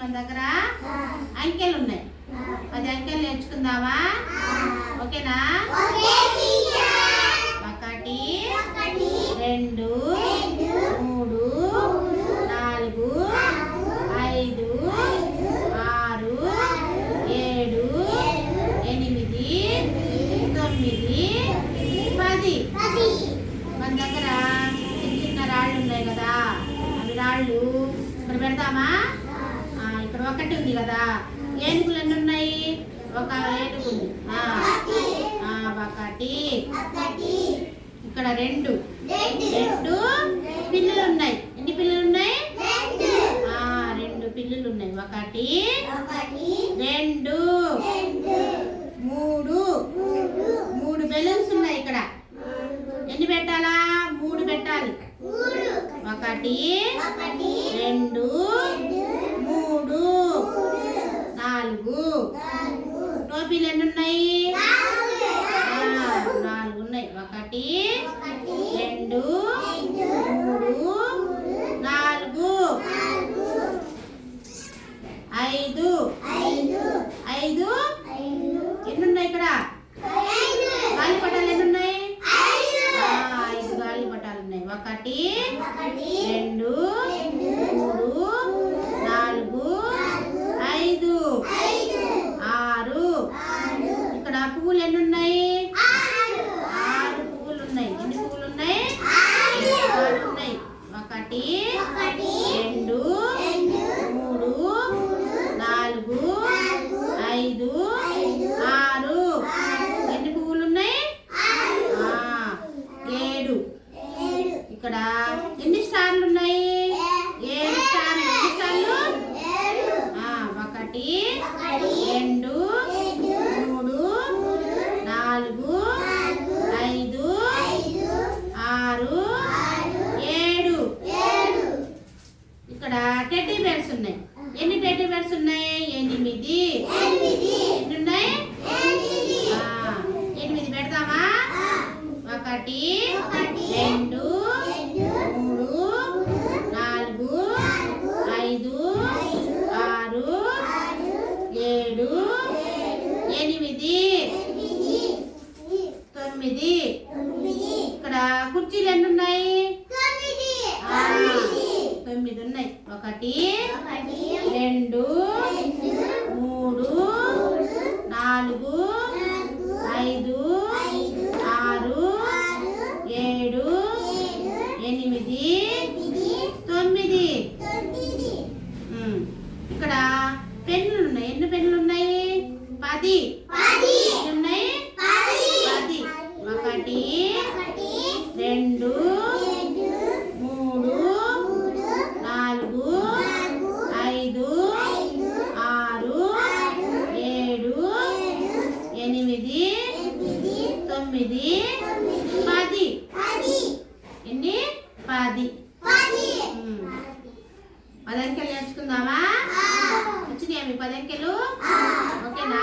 మన దగ్గర అంకెలు ఉన్నాయి. 10 అంకెలు నేర్చుకుందామా? ఓకేనా? 1 2 3 4 5 6 7 8 9 10. మన దగ్గర చిన్న చిన్న రాళ్ళు ఉన్నాయి కదా, అవి రాళ్ళు ఇక్కడ పెడతామా? ఇక్కడ 1 ఉంది కదా. ఏనుగులు ఎన్ని ఉన్నాయి? 1 ఏనుగు ఉంది. 1. ఇక్కడ 2 పిల్లులు ఉన్నాయి. ఎన్ని పిల్లులు ఉన్నాయి? 2 పిల్లులు ఉన్నాయి. 1 2 3 బెలూన్స్ ఉన్నాయి. ఇక్కడ ఎన్ని పెట్టాలా? 3 పెట్టాలి. 1 2 3 4. టోపీలు ఎన్ని ఉన్నాయి? 4 ఉన్నాయి. 1 2 3 4 5. ఎన్ని ఉన్నాయి ఇక్కడ? గాలిపటాలు ఎన్ని ఉన్నాయి? 5 గాలిపటాలు ఉన్నాయి. 1 2 3 4 5 6. ఇక్కడ పువ్వులు ఎన్ని ఉన్నాయి? 6 పువ్వులు ఉన్నాయి. ఎన్ని పువ్వులు ఉన్నాయి? 6 ఉన్నాయి. 1 2 3 4 5 6. ఎన్ని పువ్వులు ఉన్నాయి? 7. ఇక్కడ ఎన్ని స్టార్లు ఉన్నాయి? 7 స్టార్లు. ఎన్ని స్టార్లు? 1 2 3 4 5 6 7. ఇక్కడ టెడ్డీ బేర్స్ ఉన్నాయి. ఎన్ని టెడ్డీ బేర్స్ ఉన్నాయి? 8. ఎన్ని ఉన్నాయి? 8 పెడతామా? 1 2 3 4 5 6 7 8 9. ఇక్కడ కుర్చీలు ఎన్ని ఉన్నాయి? 9 ఉన్నాయి. 1 2 3 4 5 6 7 8 9. ఇక్కడ పెన్నులు ఉన్నాయి. ఎన్ని పెన్నులు ఉన్నాయి? 10. ఎన్ని ఉన్నాయి? 10. 1 2 3 4 5 6 7 8 9 10. ఎన్ని? 10. 10 అంకెలు నేర్చుకుందామా? వచ్చినాయా మీ 10 అంకెలు? ఓకేనా?